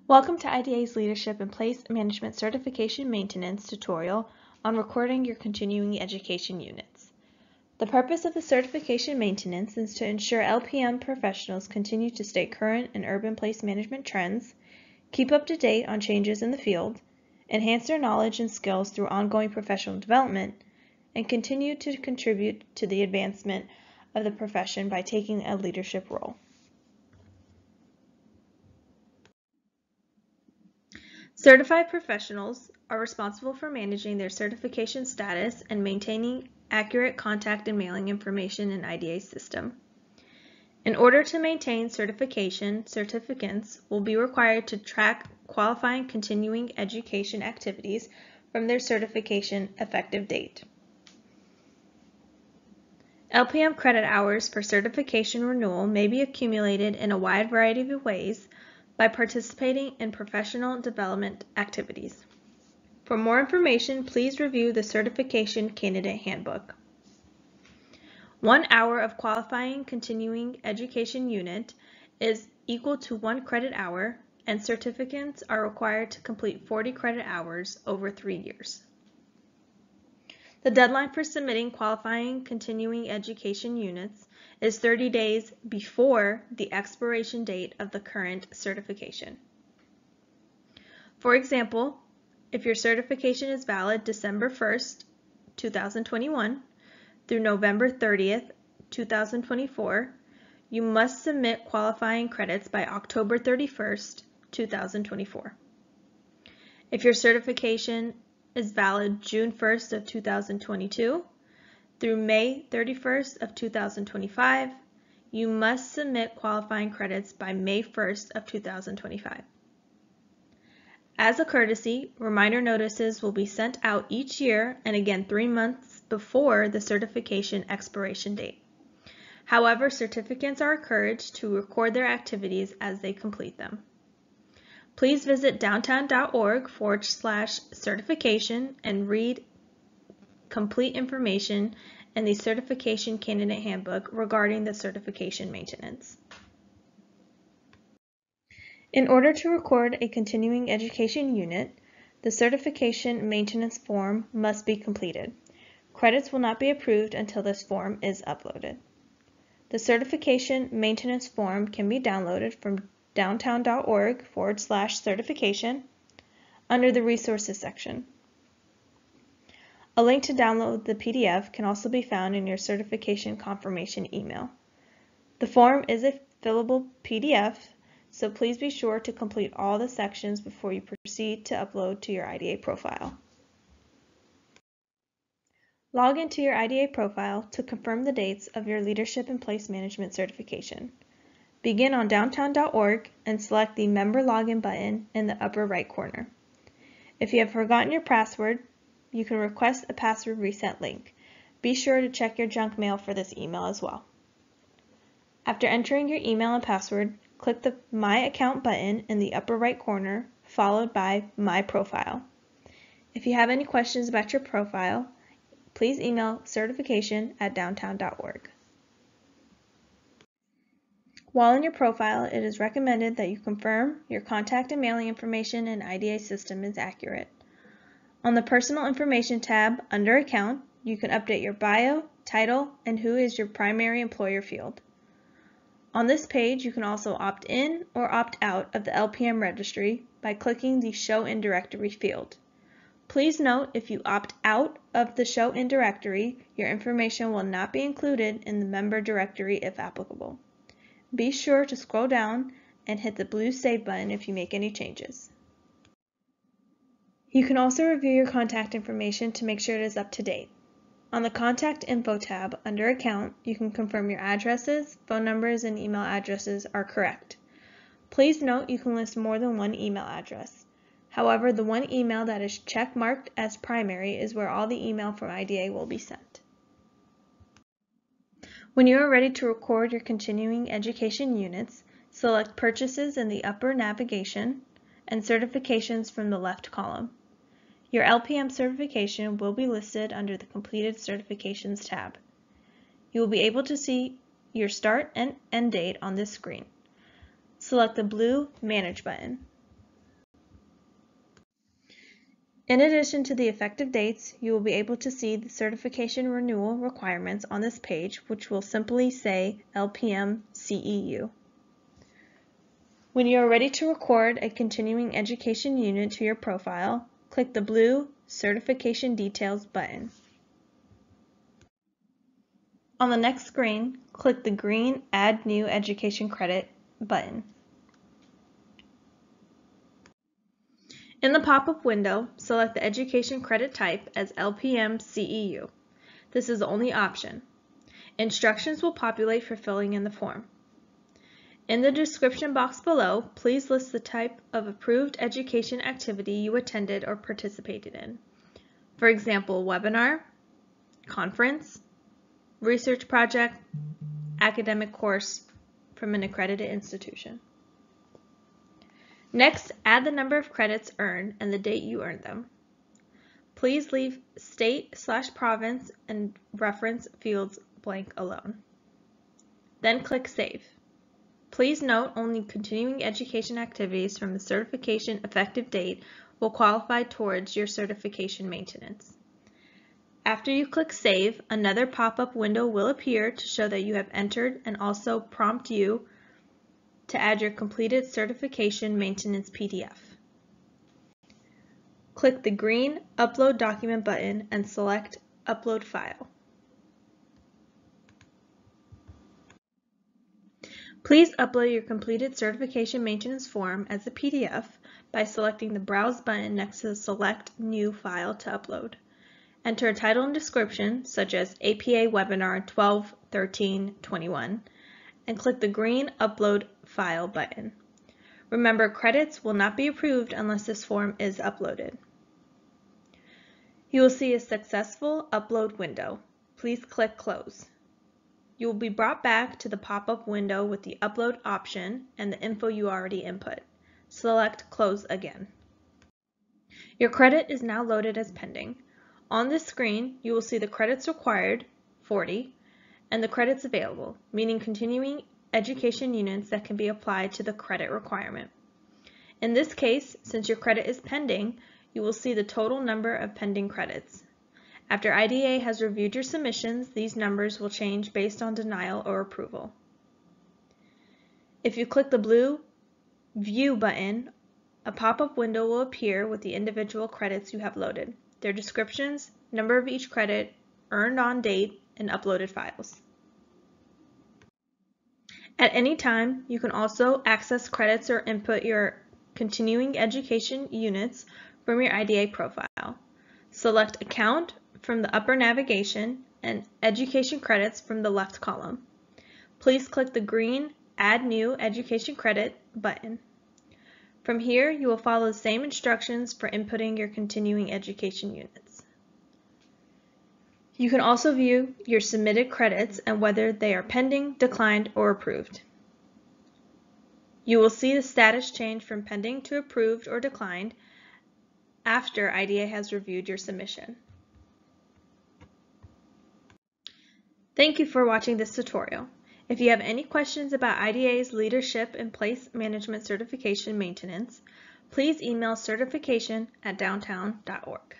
Welcome to IDA's Leadership in Place Management Certification Maintenance tutorial on recording your continuing education units. The purpose of the certification maintenance is to ensure LPM professionals continue to stay current in urban place management trends, keep up to date on changes in the field, enhance their knowledge and skills through ongoing professional development, and continue to contribute to the advancement of the profession by taking a leadership role. Certified professionals are responsible for managing their certification status and maintaining accurate contact and mailing information in IDA's system. In order to maintain certification, certificants will be required to track qualifying continuing education activities from their certification effective date. LPM credit hours for certification renewal may be accumulated in a wide variety of ways by participating in professional development activities. For more information, please review the Certification Candidate Handbook. 1 hour of qualifying continuing education unit is equal to 1 credit hour, and certificants are required to complete 40 credit hours over 3 years. The deadline for submitting qualifying continuing education units is 30 days before the expiration date of the current certification. For example, if your certification is valid December 1st, 2021 through November 30th, 2024, you must submit qualifying credits by October 31st, 2024. If your certification is valid June 1st of 2022 through May 31st of 2025, you must submit qualifying credits by May 1st of 2025. As a courtesy, reminder notices will be sent out each year and again 3 months before the certification expiration date. However, certificants are encouraged to record their activities as they complete them. Please visit downtown.org/certification and read complete information in the Certification Candidate Handbook regarding the certification maintenance. In order to record a continuing education unit, the certification maintenance form must be completed. Credits will not be approved until this form is uploaded. The certification maintenance form can be downloaded from downtown.org/certification under the Resources section. A link to download the PDF can also be found in your certification confirmation email. The form is a fillable PDF, so please be sure to complete all the sections before you proceed to upload to your IDA profile. Log into your IDA profile to confirm the dates of your Leadership in Place Management certification. Begin on downtown.org and select the Member Login button in the upper right corner. If you have forgotten your password, you can request a password reset link. Be sure to check your junk mail for this email as well. After entering your email and password, click the My Account button in the upper right corner, followed by My Profile. If you have any questions about your profile, please email certification@downtown.org. While in your profile, it is recommended that you confirm your contact and mailing information in IDA system is accurate. On the Personal Information tab under Account, you can update your bio, title, and who is your primary employer field. On this page, you can also opt in or opt out of the LPM registry by clicking the Show in Directory field. Please note, if you opt out of the Show in Directory, your information will not be included in the member directory if applicable. Be sure to scroll down and hit the blue Save button if you make any changes. You can also review your contact information to make sure it is up to date. On the Contact Info tab under Account, you can confirm your addresses, phone numbers, and email addresses are correct. Please note you can list more than one email address. However, the one email that is check-marked as primary is where all the email from IDA will be sent. When you are ready to record your continuing education units, select Purchases in the upper navigation and Certifications from the left column. Your LPM certification will be listed under the Completed Certifications tab. You will be able to see your start and end date on this screen. Select the blue Manage button. In addition to the effective dates, you will be able to see the certification renewal requirements on this page, which will simply say LPM CEU. When you are ready to record a continuing education unit to your profile, click the blue Certification Details button. On the next screen, click the green Add New Education Credit button. In the pop-up window, select the education credit type as LPM CEU. This is the only option. Instructions will populate for filling in the form. In the description box below, please list the type of approved education activity you attended or participated in. For example, webinar, conference, research project, academic course from an accredited institution. Next, add the number of credits earned and the date you earned them. Please leave state/province and reference fields blank alone. Then click Save. Please note only continuing education activities from the certification effective date will qualify towards your certification maintenance. After you click Save, another pop-up window will appear to show that you have entered and also prompt you to add your completed certification maintenance PDF. Click the green Upload Document button and select Upload File. Please upload your completed certification maintenance form as a PDF by selecting the Browse button next to the Select New File to upload. Enter a title and description such as APA Webinar 12/13/21 and click the green Upload File button. Remember, credits will not be approved unless this form is uploaded. You will see a successful upload window. Please click Close. You will be brought back to the pop-up window with the upload option and the info you already input. Select Close again. Your credit is now loaded as pending. On this screen, you will see the credits required, 40, and the credits available, meaning continuing education units that can be applied to the credit requirement. In this case, since your credit is pending, you will see the total number of pending credits. After IDA has reviewed your submissions, these numbers will change based on denial or approval. If you click the blue View button, a pop-up window will appear with the individual credits you have loaded, their descriptions, number of each credit, earned on date, and uploaded files. At any time, you can also access credits or input your continuing education units from your IDA profile. Select Account from the upper navigation and Education Credits from the left column. Please click the green Add New Education Credit button. From here, you will follow the same instructions for inputting your continuing education units. You can also view your submitted credits and whether they are pending, declined, or approved. You will see the status change from pending to approved or declined after IDA has reviewed your submission. Thank you for watching this tutorial. If you have any questions about IDA's Leadership and Place Management Certification Maintenance, please email certification@downtown.org.